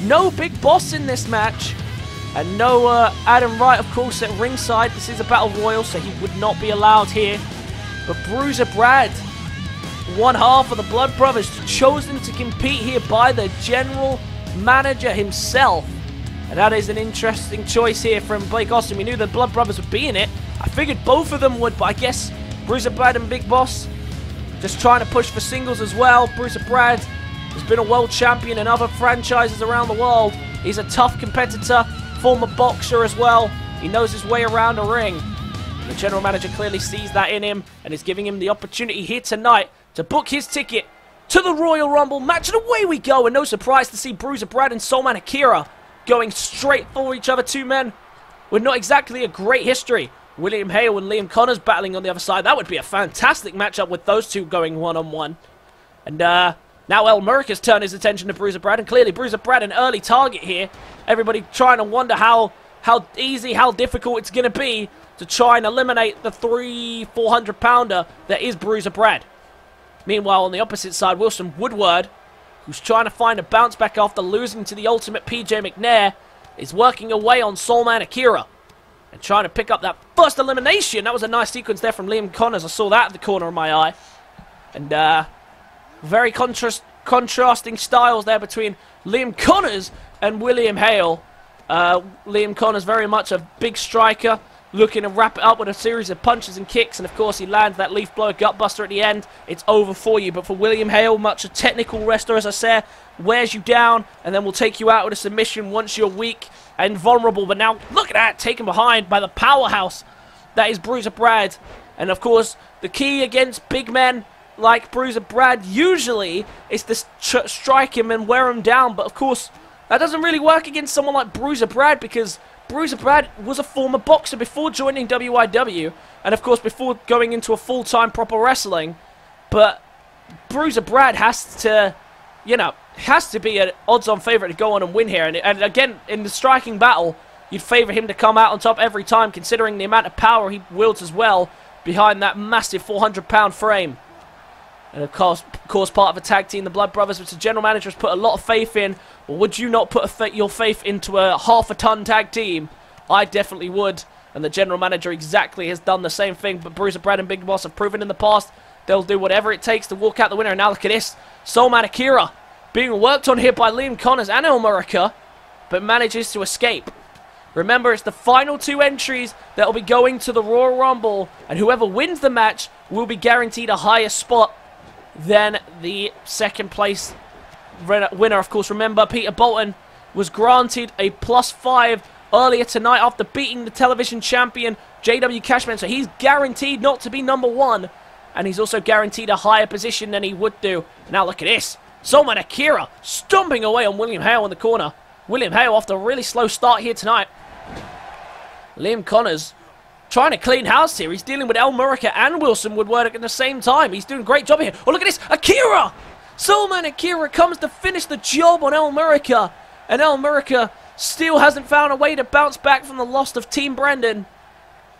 No big boss in this match. And no Adam Wright, of course, at ringside. This is a Battle Royal, so he would not be allowed here. But Bruiser Brad, one half of the Blood Brothers, chosen to compete here by the general manager himself. And that is an interesting choice here from Blake Austin. We knew the Blood Brothers would be in it. I figured both of them would, but I guess Bruiser Brad and Big Boss just trying to push for singles as well. Bruiser Brad has been a world champion in other franchises around the world. He's a tough competitor, former boxer as well. He knows his way around a ring. And the general manager clearly sees that in him and is giving him the opportunity here tonight to book his ticket to the Royal Rumble match. And away we go. And no surprise to see Bruiser Brad and Soulman Akira going straight for each other. Two men with not exactly a great history. William Hale and Liam Connors battling on the other side. That would be a fantastic matchup with those two going one-on-one. And now El Murica's turned his attention to Bruiser Brad. And clearly Bruiser Brad an early target here. Everybody trying to wonder how easy, how difficult it's going to be to try and eliminate the 400 pounder that is Bruiser Brad. Meanwhile, on the opposite side, Woodward, who's trying to find a bounce back after losing to the ultimate PJ McNair, is working away on Soulman Akira and trying to pick up that first elimination. That was a nice sequence there from Liam Connors. I saw that at the corner of my eye. And very contrasting styles there between Liam Connors and William Hale. Liam Connors very much a big striker, looking to wrap it up with a series of punches and kicks, and of course he lands that leaf blower gutbuster at the end. It's over for you. But for William Hale, much a technical wrestler, as I said, wears you down and then will take you out with a submission once you're weak and vulnerable. But now look at that, taken behind by the powerhouse that is Bruiser Brad. And of course the key against big men like Bruiser Brad usually is to strike him and wear him down. But of course that doesn't really work against someone like Bruiser Brad, because Bruiser Brad was a former boxer before joining WIW, and of course before going into a full-time proper wrestling. But Bruiser Brad has to, you know, has to be an odds-on favorite to go on and win here. And again, in the striking battle, you'd favor him to come out on top every time, considering the amount of power he wields as well behind that massive 400-pound frame. And of course, part of a tag team, the Blood Brothers, which the general manager has put a lot of faith in. Or would you not put your faith into a half-a-ton tag team? I definitely would. And the general manager exactly has done the same thing. But Bruiser Brad and Big Boss have proven in the past they'll do whatever it takes to walk out the winner. And now look at this. Soulman Akira being worked on here by Liam Connors and El Murica, but manages to escape. Remember, it's the final two entries that will be going to the Royal Rumble. And whoever wins the match will be guaranteed a higher spot than the second place winner. Of course, remember, Peter Bolton was granted a +5 earlier tonight after beating the television champion J.W Cashman, so he's guaranteed not to be #1, and he's also guaranteed a higher position than he would do. Now look at this, Soulman Akira stomping away on William Hale in the corner. William Hale off to a really slow start here tonight. Liam Connors trying to clean house here. He's dealing with El Murica and Woodward at the same time. He's doing a great job here. Oh, look at this. Akira! Soulman Akira comes to finish the job on El Murica. And El Murica still hasn't found a way to bounce back from the loss of Team Brendan.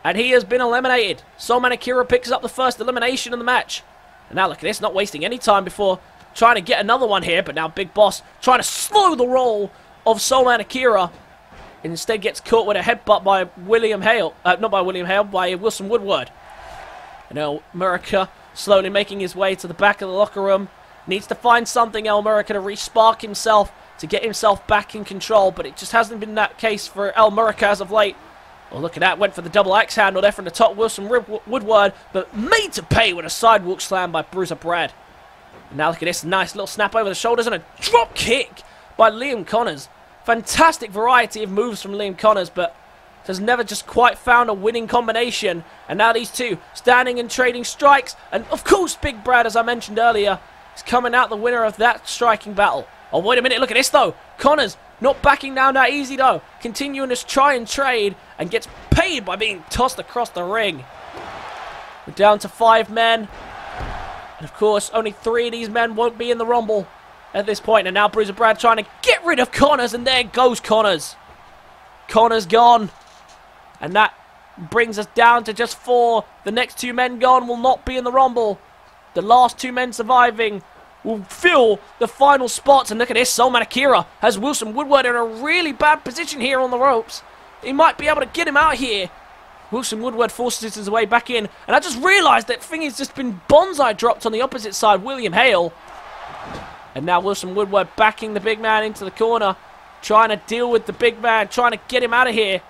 And he has been eliminated. Soulman Akira picks up the first elimination in the match. And now look at this. Not wasting any time before trying to get another one here. But now Big Boss trying to slow the roll of Soulman Akira. And instead gets caught with a headbutt by William Hale. Not by William Hale, by Woodward. And El Murica slowly making his way to the back of the locker room. Needs to find something, El Murica, to re-spark himself, to get himself back in control. But it just hasn't been that case for El Murica as of late. Oh, look at that. Went for the double axe handle there from the top. Woodward, but made to pay with a sidewalk slam by Bruiser Brad. And now look at this. Nice little snap over the shoulders and a drop kick by Liam Connors. Fantastic variety of moves from Liam Connors, but has never just quite found a winning combination. And now these two standing and trading strikes. And of course, Big Brad, as I mentioned earlier, is coming out the winner of that striking battle. Oh, wait a minute. Look at this, though. Connors not backing down that easy, though. Continuing to try and trade and gets paid by being tossed across the ring. We're down to 5 men. And of course, only 3 of these men won't be in the Rumble. at this point. And now Bruiser Brad trying to get rid of Connors, and there goes Connors. Connors gone. And that brings us down to just 4. The next 2 men gone will not be in the Rumble. The last 2 men surviving will fill the final spots. And look at this, Soulman Akira has Wilson Woodward in a really bad position here on the ropes. He might be able to get him out here. Wilson Woodward forces his way back in. And I just realised that Thingy's just been bonsai dropped on the opposite side, William Hale. And now Wilson Woodward backing the big man into the corner, trying to deal with the big man, trying to get him out of here.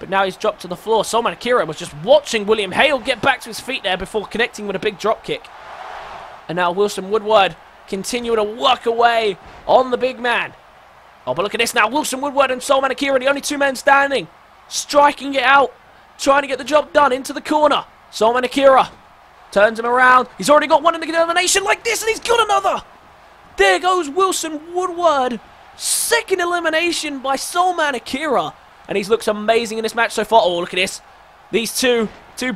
But now he's dropped to the floor. Soulman Akira was just watching William Hale get back to his feet there before connecting with a big drop kick. And now Wilson Woodward continuing to work away on the big man. Oh, but look at this now. Wilson Woodward and Soulman Akira, the only 2 men standing. Striking it out. Trying to get the job done into the corner. Soulman Akira turns him around. He's already got one in the elimination like this, and he's got another. There goes Wilson Woodward. 2nd elimination by Soulman Akira. And he looks amazing in this match so far. Oh, look at this. These two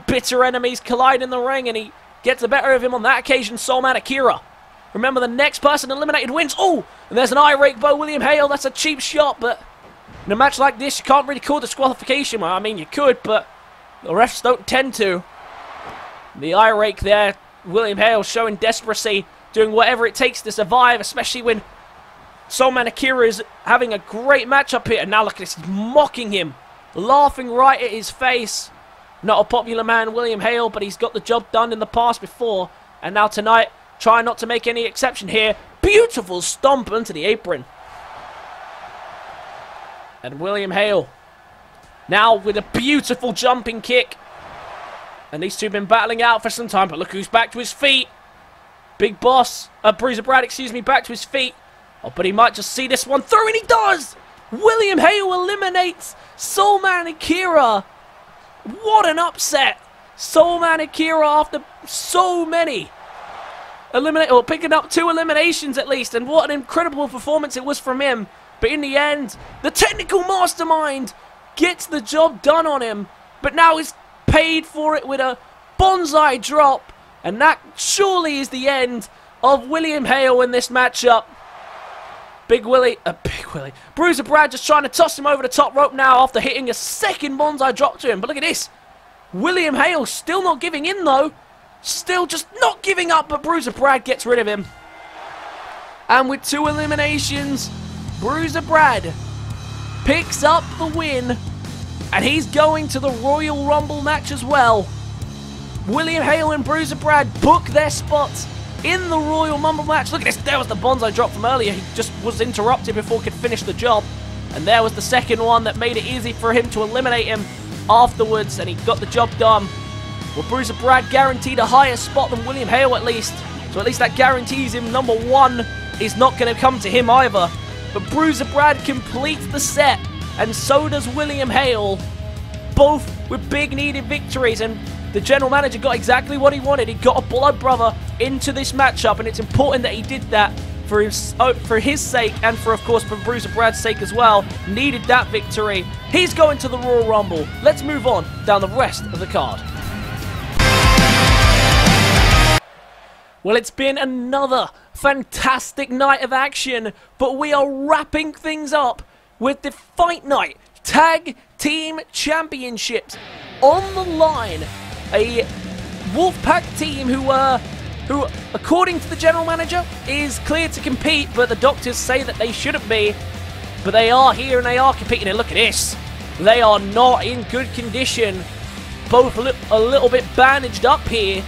bitter enemies collide in the ring, and he gets the better of him on that occasion, Soulman Akira. Remember, the next person eliminated wins. Oh, and there's an eye rake by William Hale. That's a cheap shot, but in a match like this, you can't really call disqualification. Well, I mean, you could, but the refs don't tend to. The eye rake there, William Hale showing desperacy, doing whatever it takes to survive, especially when Soulman Akira is having a great matchup here. And now look at this, he's mocking him, laughing right at his face. Not a popular man, William Hale, but he's got the job done in the past before. And now tonight, trying not to make any exception here. Beautiful stomp onto the apron. And William Hale now with a beautiful jumping kick. And these 2 have been battling out for some time, but look who's back to his feet. Big boss, Bruiser Brad, excuse me, back to his feet. Oh, but he might just see this one through, and he does! William Hale eliminates Soulman Akira. What an upset! Soulman Akira after so many. Picking up 2 eliminations at least, and what an incredible performance it was from him. But in the end, the technical mastermind gets the job done on him. But now he's paid for it with a bonsai drop. And that surely is the end of William Hale in this matchup. Big Willie. Bruiser Brad just trying to toss him over the top rope now after hitting a 2nd bonsai drop to him. But look at this. William Hale still not giving in though. Still just not giving up, but Bruiser Brad gets rid of him. And with 2 eliminations, Bruiser Brad picks up the win. And he's going to the Royal Rumble match as well. William Hale and Bruiser Brad book their spots in the Royal Rumble match. Look at this. There was the bonsai drop from earlier. He just was interrupted before he could finish the job. And there was the 2nd one that made it easy for him to eliminate him afterwards. And he got the job done. Well, Bruiser Brad guaranteed a higher spot than William Hale at least. So at least that guarantees him number 1 is not going to come to him either. But Bruiser Brad completes the set. And so does William Hale. Both with big needed victories. And the general manager got exactly what he wanted. He got a blood brother into this matchup. And it's important that he did that for his sake. And for, of course, for Bruiser Brad's sake as well. Needed that victory. He's going to the Royal Rumble. Let's move on down the rest of the card. Well, it's been another fantastic night of action, but we are wrapping things up with the Fight Night Tag Team Championships on the line. A Wolfpac team who, according to the general manager, is cleared to compete, but the doctors say that they shouldn't be. But they are here and they are competing, and look at this. They are not in good condition. Both a little bit bandaged up here.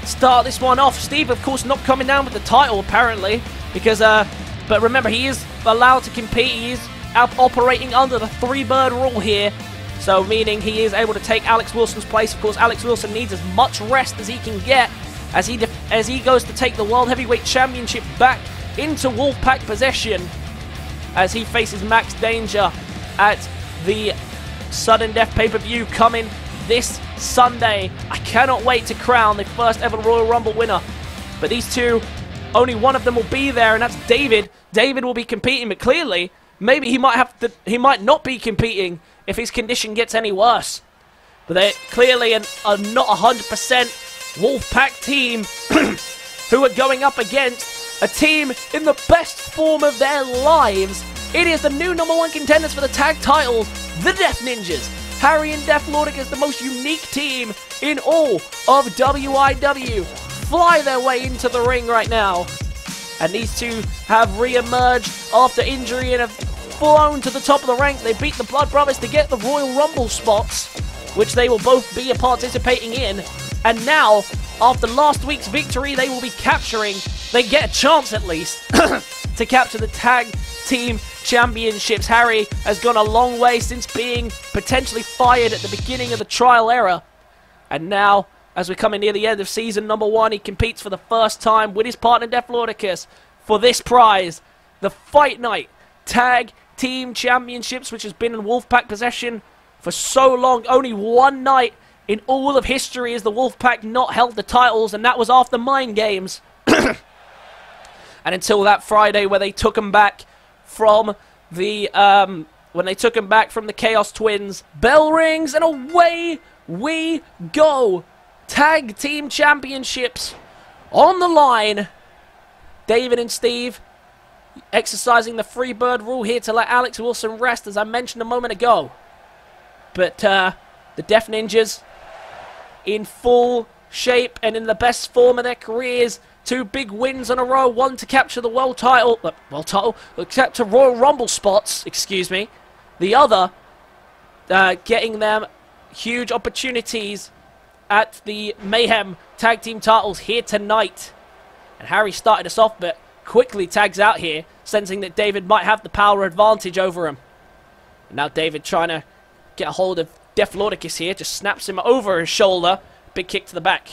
Start this one off. Steve, of course, not coming down with the title, apparently, because, but remember, he is allowed to compete. He is operating under the 3-bird rule here, so meaning he is able to take Alex Wilson's place. Of course, Alex Wilson needs as much rest as he can get as he goes to take the World Heavyweight Championship back into Wolfpac possession as he faces Max Danger at the Sudden Death pay-per-view coming this Sunday. I cannot wait to crown the first ever Royal Rumble winner. But these two, only one of them will be there, and that's David. David will be competing, but clearly, maybe he might not be competing if his condition gets any worse. But they're clearly a not 100% Wolfpac team who are going up against a team in the best form of their lives. It is the new #1 contenders for the tag titles, the Death Ninjas. Harry and Def Lordic, the most unique team in all of WIW, fly their way into the ring right now. And these two have re-emerged after injury and have flown to the top of the ranks. They beat the Blood Brothers to get the Royal Rumble spots, which they will both be participating in. And now, after last week's victory, they will be capturing, they get a chance at least, to capture the tag team championships. Harry has gone a long way since being potentially fired at the beginning of the trial era. And now, as we're coming near the end of season #1, he competes for the first time with his partner Def Lordicus for this prize, the Fight Night Tag Team Championships, which has been in Wolfpac possession for so long. Only one night in all of history has the Wolfpac not held the titles, and that was after Mind Games. And until that Friday where they took them back from the, when they took him back from the Chaos Twins. Bell rings and away we go. Tag Team Championships on the line. David and Steve exercising the free bird rule here to let Alex Wilson rest, as I mentioned a moment ago. But the Death Ninjas in full shape and in the best form of their careers. 2 big wins in a row. One to capture the world title, capture Royal Rumble spots, excuse me. The other getting them huge opportunities at the Mayhem Tag Team titles here tonight. And Harry started us off, but quickly tags out here, sensing that David might have the power advantage over him. And now David trying to get a hold of Def Lordicus here, just snaps him over his shoulder. Big kick to the back.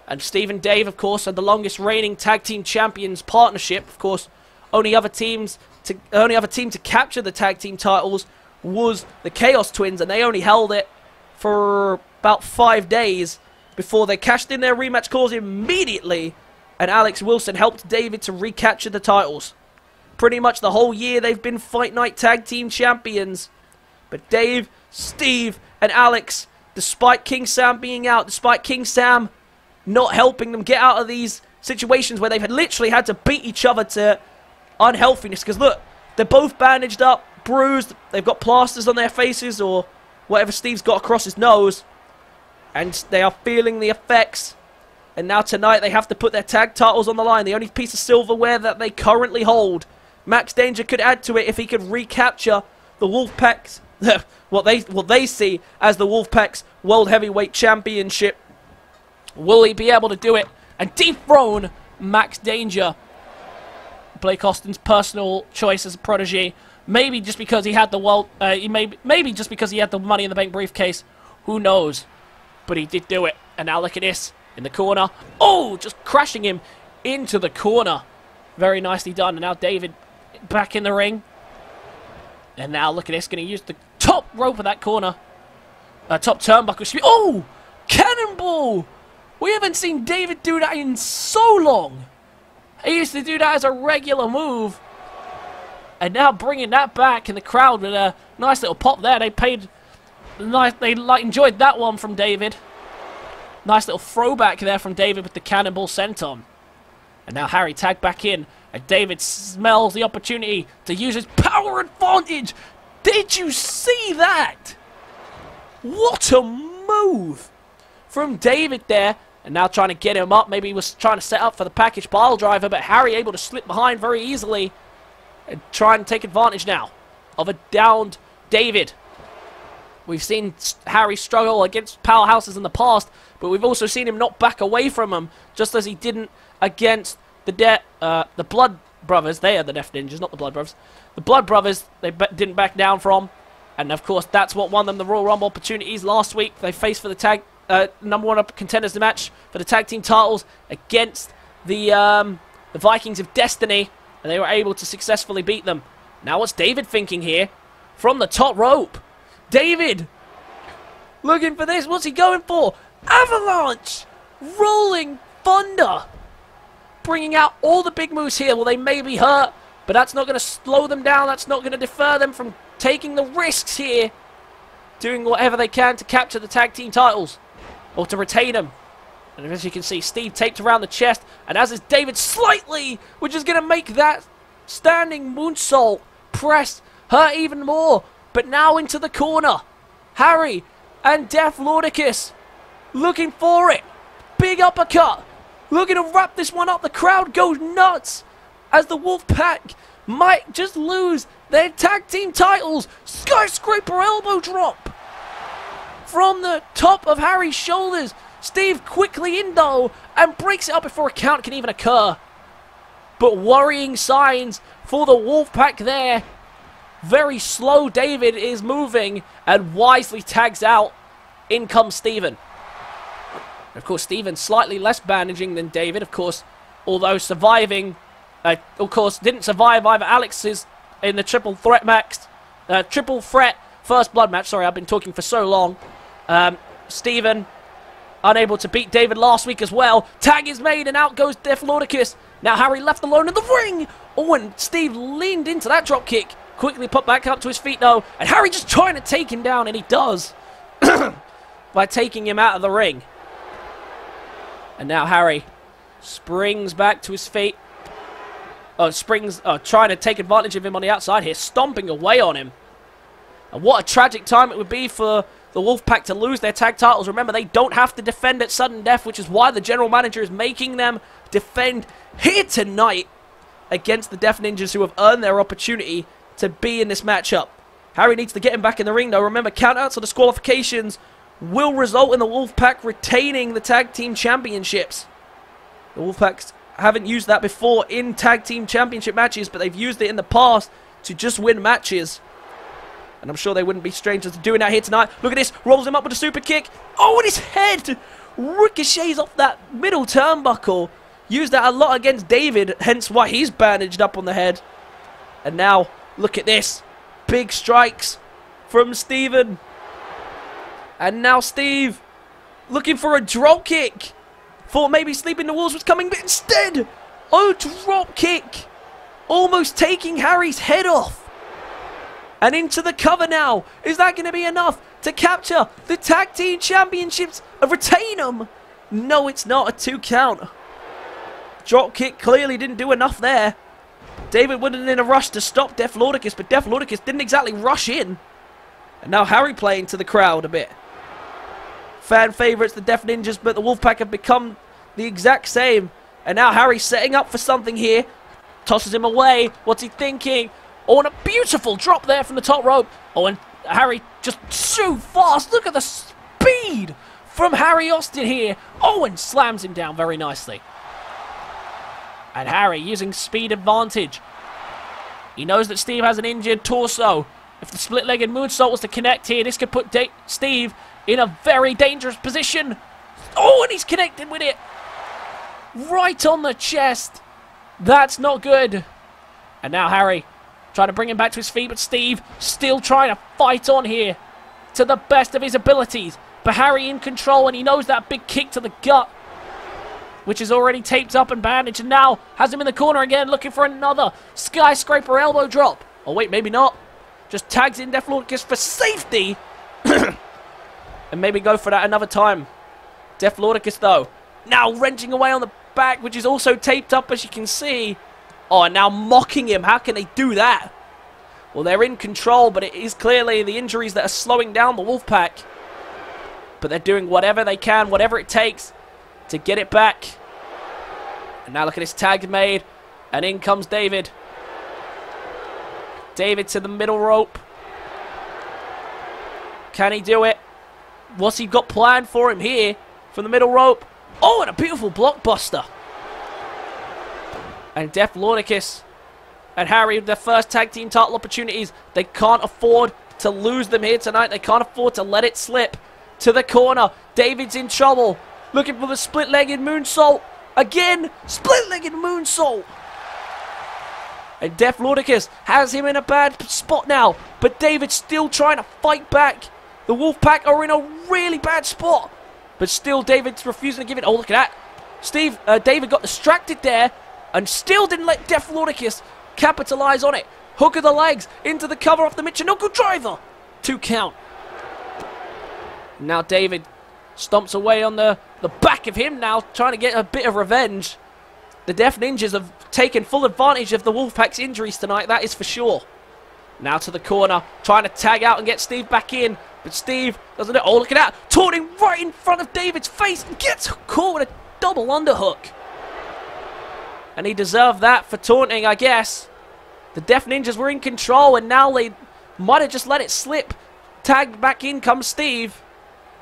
And Steve and Dave, of course, are the longest reigning tag team champions partnership. Of course, only other team to capture the tag team titles was the Chaos Twins, and they only held it for about 5 days before they cashed in their rematch clause immediately. And Alex Wilson helped David to recapture the titles. Pretty much the whole year they've been Fight Night Tag Team Champions. But Dave, Steve, and Alex, despite King Sam being out, despite King Sam not helping them get out of these situations where they've literally had to beat each other to unhealthiness. Because look, they're both bandaged up, bruised, they've got plasters on their faces or whatever Steve's got across his nose. And they are feeling the effects. And now tonight they have to put their tag titles on the line. The only piece of silverware that they currently hold. Max Danger could add to it if he could recapture the Wolfpac's, what they see as the Wolfpac's World Heavyweight Championship. Will he be able to do it and dethrone Max Danger? Blake Austin's personal choice as a protege. Maybe just because he had the maybe just because he had the Money in the Bank briefcase. Who knows? But he did do it. And now look at this in the corner. Oh, just crashing him into the corner. Very nicely done. And now David back in the ring. And now look at this, going to use the top rope of that corner. Top turnbuckle. Oh, cannonball! We haven't seen David do that in so long. He used to do that as a regular move. And now bringing that back in the crowd with a nice little pop there. They paid nice. They enjoyed that one from David. Nice little throwback there from David with the cannonball senton. And now Harry tagged back in. And David smells the opportunity to use his power advantage. Did you see that? What a move from David there. And now trying to get him up. Maybe he was trying to set up for the package pile driver. But Harry able to slip behind very easily. And try and take advantage now of a downed David. We've seen Harry struggle against powerhouses in the past. But we've also seen him not back away from them. Just as he didn't against the Blood Brothers. They are the Death Ninjas, not the Blood Brothers. The Blood Brothers, they didn't back down from. And of course, that's what won them the Royal Rumble opportunities last week. They faced for the tag #1 contenders match for the tag team titles against the Vikings of Destiny. And they were able to successfully beat them. Now what's David thinking here? From the top rope. David! Looking for this. What's he going for? Avalanche! Rolling Thunder! Bringing out all the big moves here. Well, they may be hurt, but that's not going to slow them down. That's not going to defer them from taking the risks here. Doing whatever they can to capture the tag team titles. Or to retain them. And as you can see, Steve taped around the chest, and as is David slightly, which is going to make that standing moonsault press hurt even more. But now into the corner. Harry and Def Lordicus looking for it. Big uppercut. Looking to wrap this one up. The crowd goes nuts as the Wolfpac might just lose their tag team titles. Skyscraper elbow drop from the top of Harry's shoulders. Steve quickly in though and breaks it up before a count can even occur. But worrying signs for the Wolfpac there. Very slow David is moving and wisely tags out. In comes Steven. Of course, Steven slightly less bandaging than David, of course, although surviving, of course, didn't survive either Alex's in the triple threat first blood match. Sorry, I've been talking for so long. Steven unable to beat David last week as well. Tag is made and out goes Def Lordicus. Now Harry left alone in the ring. Oh, and Steve leaned into that drop kick. Quickly put back up to his feet though. And Harry just trying to take him down, and he does. By taking him out of the ring. And now Harry springs back to his feet. Trying to take advantage of him on the outside here. Stomping away on him. And what a tragic time it would be for the Wolfpac to lose their tag titles. Remember, they don't have to defend at sudden death, which is why the general manager is making them defend here tonight against the Death Ninjas, who have earned their opportunity to be in this matchup. Harry needs to get him back in the ring though. Remember, countouts or disqualifications will result in the Wolfpac retaining the tag team championships. The Wolfpacs haven't used that before in tag team championship matches, but they've used it in the past to just win matches. And I'm sure they wouldn't be strangers to doing that here tonight. Look at this. Rolls him up with a super kick. Oh, and his head ricochets off that middle turnbuckle. Used that a lot against David, hence why he's bandaged up on the head. And now, look at this. Big strikes from Steven. And now Steve looking for a drop kick. Thought maybe Sleeping the Wolves was coming, but instead, oh, drop kick. Almost taking Harry's head off. And into the cover now. Is that going to be enough to capture the tag team championships and retain them? No, it's not. A 2 count. Drop kick clearly didn't do enough there. David wasn't in a rush to stop Def Lordicus, but Def Lordicus didn't exactly rush in. And now Harry playing to the crowd a bit. Fan favourites, the Death Ninjas, but the Wolfpac have become the exact same. And now Harry setting up for something here. Tosses him away. What's he thinking? Oh, and a beautiful drop there from the top rope. Oh, and Harry just so fast. Look at the speed from Harry Austin here. Oh, and slams him down very nicely. And Harry using speed advantage. He knows that Steve has an injured torso. If the split-legged moonsault was to connect here, this could put Steve in a very dangerous position. Oh, and he's connected with it. Right on the chest. That's not good. And now Harry trying to bring him back to his feet, but Steve still trying to fight on here to the best of his abilities. But Harry in control, and he knows that big kick to the gut, which is already taped up and bandaged, and now has him in the corner again, looking for another skyscraper elbow drop. Oh, wait, maybe not. Just tags in Def Lordicus for safety. And maybe go for that another time. Def Lordicus, though, now wrenching away on the back, which is also taped up, as you can see. Oh, and now mocking him. How can they do that? Well, they're in control, but it is clearly the injuries that are slowing down the Wolfpac. But they're doing whatever they can, whatever it takes to get it back. And now look at this tag made. And in comes David. David to the middle rope. Can he do it? What's he got planned for him here from the middle rope? Oh, and a beautiful blockbuster. And Def Lordicus and Harry with their first tag team title opportunities. They can't afford to lose them here tonight. They can't afford to let it slip. To the corner. David's in trouble. Looking for the split-legged moonsault. Again, split-legged moonsault. And Def Lordicus has him in a bad spot now. But David's still trying to fight back. The Wolfpac are in a really bad spot. But still, David's refusing to give it. Oh, look at that. David got distracted there. And still didn't let Def Lordicus capitalize on it. Hook of the legs into the cover off the Michinoku driver. 2 count. Now David Stomps away on the back of him now, trying to get a bit of revenge. The Death Ninjas have taken full advantage of the Wolfpac's injuries tonight, that is for sure. Now to the corner, trying to tag out and get Steve back in. But Steve doesn't know. Oh, look at that. Taunting right in front of David's face. And gets caught with a double underhook. And he deserved that for taunting, I guess. The Death Ninjas were in control, and now they might have just let it slip. Tagged back in comes Steve.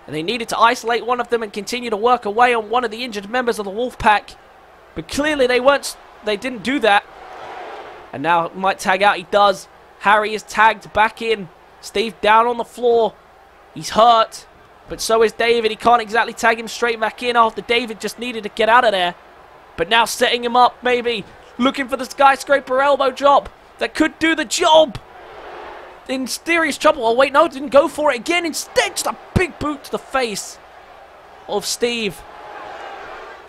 And they needed to isolate one of them and continue to work away on one of the injured members of the Wolfpac. But clearly they didn't do that. And now might tag out, he does. Harry is tagged back in. Steve down on the floor. He's hurt. But so is David. He can't exactly tag him straight back in after David just needed to get out of there. But now setting him up, maybe. Looking for the skyscraper elbow drop. That could do the job. In serious trouble. Oh, wait, no, didn't go for it again. Instead, just a big boot to the face of Steve.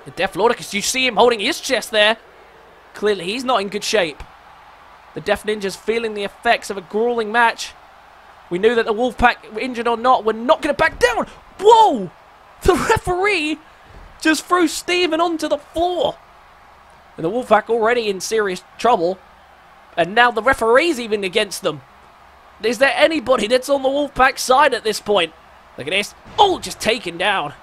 The Death Lord, because you see him holding his chest there. Clearly, he's not in good shape. The Death Ninjas feeling the effects of a grueling match. We knew that the Wolfpac, injured or not, were not going to back down. Whoa! The referee just threw Steven onto the floor. And the Wolfpac already in serious trouble. And now the referee's even against them. Is there anybody that's on the Wolfpac side at this point? Look at this. Oh, just taken down.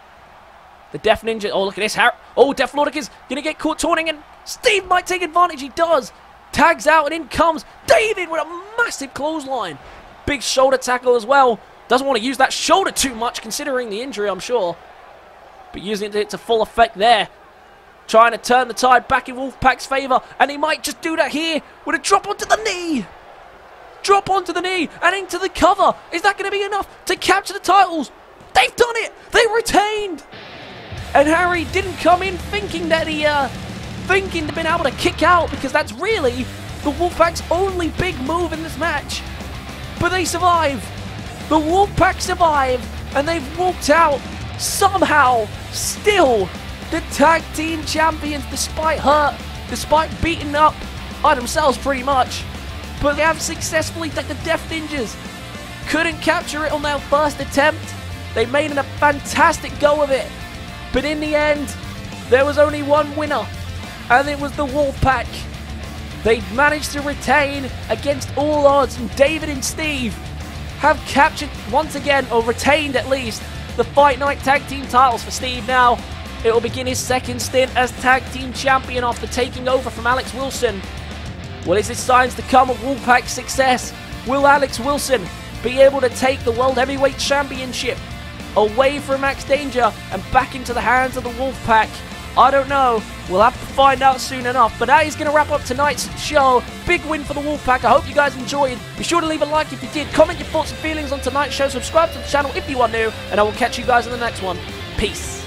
The Death Ninja. Oh, look at this. Oh, Death Lord is going to get caught taunting, and Steve might take advantage. He does. Tags out, and in comes David with a massive clothesline. Big shoulder tackle as well. Doesn't want to use that shoulder too much, considering the injury, I'm sure. But using it to full effect there. Trying to turn the tide back in Wolfpac's favour, and he might just do that here with a drop onto the knee. Drop onto the knee and into the cover. Is that going to be enough to capture the titles? They've done it. They retained. And Harry didn't come in thinking that thinking to been able to kick out, because that's really the Wolfpac's only big move in this match. But they survive. The Wolfpac survive, and they've walked out somehow still the tag team champions, despite hurt, despite beating up on themselves pretty much. But they have successfully, like the Death Ninjas couldn't capture it on their first attempt. They made a fantastic go of it. But in the end, there was only one winner, and it was the Wolfpac. They managed to retain against all odds, and David and Steve have captured once again, or retained at least, the Fight Night Tag Team titles. For Steve now, it will begin his second stint as Tag Team Champion after taking over from Alex Wilson. Well, is it signs to come of Wolfpac's success? Will Alex Wilson be able to take the World Heavyweight Championship away from Max Danger and back into the hands of the Wolfpac? I don't know. We'll have to find out soon enough. But that is going to wrap up tonight's show. Big win for the Wolfpac. I hope you guys enjoyed. Be sure to leave a like if you did. Comment your thoughts and feelings on tonight's show. Subscribe to the channel if you are new. And I will catch you guys in the next one. Peace.